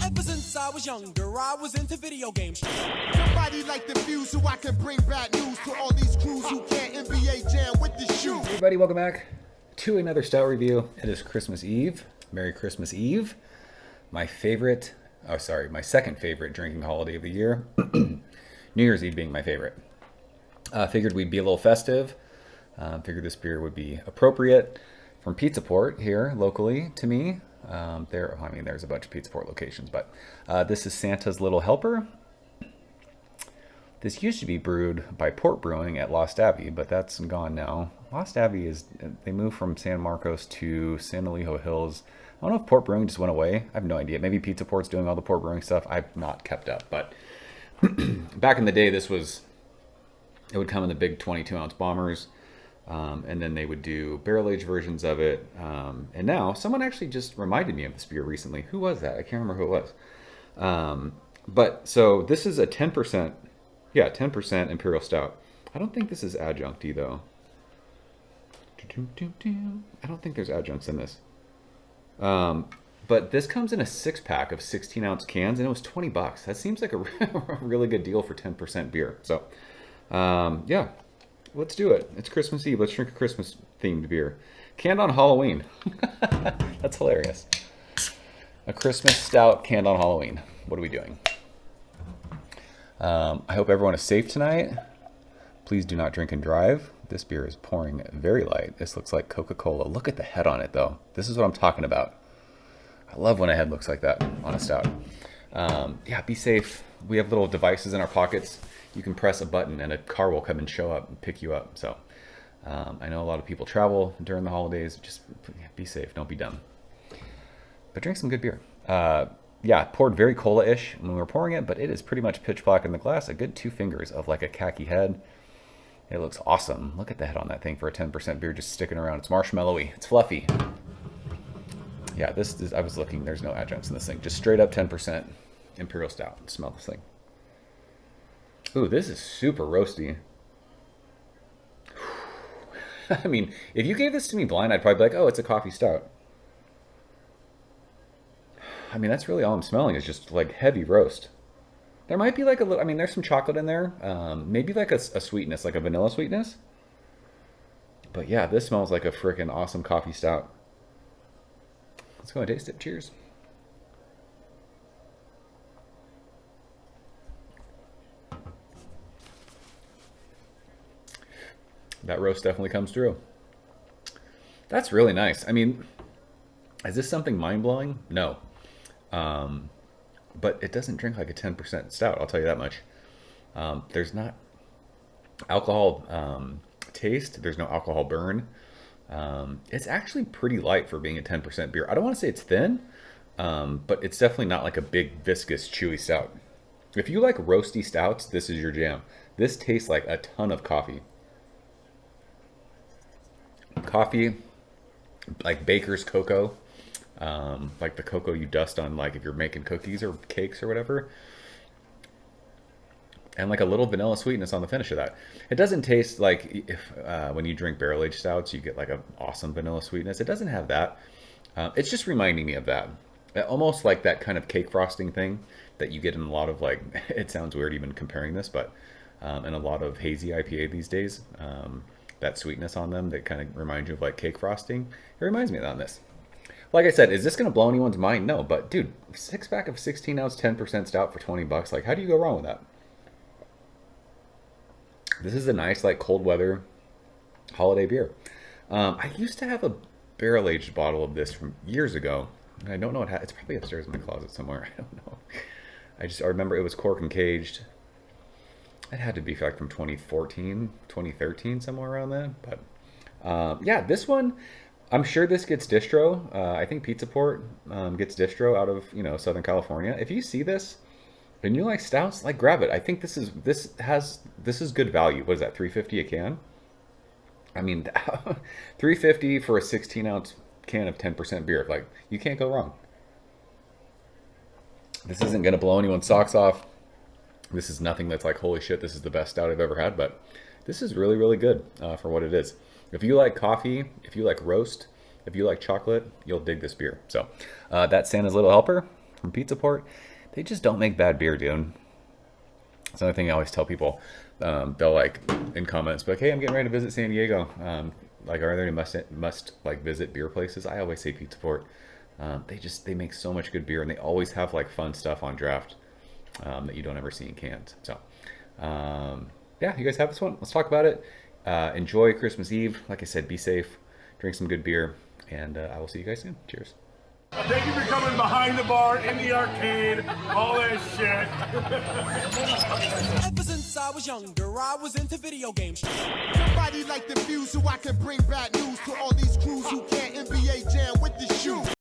Ever since I was younger, I was into video games. Somebody like the fuse so I can bring bad news to all these crews who can't NBA jam with the shoe. Hey everybody, welcome back to another stout review. It is Christmas Eve. Merry Christmas Eve. My second favorite drinking holiday of the year. New Year's Eve being my favorite. Figured we'd be a little festive. Figured this beer would be appropriate. From Pizza Port here locally to me. There's a bunch of Pizza Port locations, but this is Santa's Little Helper. This used to be brewed by Port Brewing at Lost Abbey, but that's gone now. Lost Abbey they moved from San Marcos to San Elijo Hills. I don't know if Port Brewing just went away. I have no idea. Maybe Pizza Port's doing all the Port Brewing stuff. I've not kept up, but back in the day, it would come in the big 22-ounce bombers. And then they would do barrel-aged versions of it. And now, someone actually just reminded me of this beer recently. Who was that? I can't remember who it was. So this is a 10%, 10% Imperial Stout. I don't think this is adjunct-y, though. I don't think there's adjuncts in this. But this comes in a 6-pack of 16-ounce cans, and it was $20. That seems like a really good deal for 10% beer. So, yeah. Let's do it. It's Christmas Eve. Let's drink a Christmas-themed beer. Canned on Halloween. That's hilarious. A Christmas stout canned on Halloween. What are we doing? I hope everyone is safe tonight. Please do not drink and drive. This beer is pouring very light. This looks like Coca-Cola. Look at the head on it, though. This is what I'm talking about. I love when a head looks like that on a stout. Yeah, be safe. We have little devices in our pockets. You can press a button and a car will come and show up and pick you up. So I know a lot of people travel during the holidays. Just be safe. Don't be dumb. But drink some good beer. Poured very cola-ish when we were pouring it, but it is pretty much pitch black in the glass. A good 2 fingers of like a khaki head. It looks awesome. Look at the head on that thing for a 10% beer just sticking around. It's marshmallowy. It's fluffy. Yeah, I was looking. There's no adjuncts in this thing. Just straight up 10% Imperial Stout. Smell this thing. Ooh, this is super roasty. I mean, if you gave this to me blind, I'd probably be like, oh, it's a coffee stout. I mean, that's really all I'm smelling is just like heavy roast. There might be like a little, there's some chocolate in there. Maybe like a sweetness, like a vanilla sweetness. But yeah, this smells like a freaking awesome coffee stout. Let's go and taste it. Cheers. That roast definitely comes through. That's really nice. I mean, is this something mind-blowing? No. But it doesn't drink like a 10% stout, I'll tell you that much. There's not alcohol taste. There's no alcohol burn. It's actually pretty light for being a 10% beer. I don't want to say it's thin, but it's definitely not like a big, viscous, chewy stout. If you like roasty stouts, this is your jam. This tastes like a ton of coffee. Coffee, like baker's cocoa, like the cocoa you dust on, like if you're making cookies or cakes or whatever, and like a little vanilla sweetness on the finish of that. It doesn't taste like if when you drink barrel-aged stouts, you get like an awesome vanilla sweetness. It doesn't have that. It's just reminding me of that, almost like that kind of cake frosting thing that you get in a lot of like. It sounds weird even comparing this, but in a lot of hazy IPA these days. That sweetness on them that kind of reminds you of like cake frosting. It reminds me of that on this. Like I said, is this going to blow anyone's mind? No, but dude, 6-pack of 16-ounce 10% stout for $20. Like, how do you go wrong with that? This is a nice, like, cold weather holiday beer. I used to have a barrel-aged bottle of this from years ago. I don't know it's probably upstairs in my closet somewhere. I don't know. I remember it was cork and caged. It had to be like from 2014, 2013, somewhere around then. But yeah, this one, I'm sure this gets distro. I think Pizza Port gets distro out of Southern California. If you see this and you like stouts, like grab it. I think this is good value. What is that? $3.50 a can. I mean, $3.50 for a 16-ounce can of 10% beer. Like, you can't go wrong. This isn't gonna blow anyone's socks off. This is nothing that's like, holy shit, this is the best stout I've ever had, but this is really, really good for what it is. If you like coffee, if you like roast, if you like chocolate, you'll dig this beer. So that's Santa's Little Helper, from Pizza Port. They just don't make bad beer, dude. That's another thing I always tell people. They'll like in comments, be like, "Hey, I'm getting ready to visit San Diego. Like, are there any must like visit beer places?" I always say Pizza Port. They make so much good beer, and they always have like fun stuff on draft that you don't ever see in cans. So, yeah, you guys have this one. Let's talk about it. Enjoy Christmas Eve. Like I said, be safe, drink some good beer, and I will see you guys soon. Cheers. Thank you for coming behind the bar, in the arcade, all that shit. Ever since I was younger, I was into video games. Somebody like the fuse so I can bring bad news to all these crews who can't NBA jam with the shoe.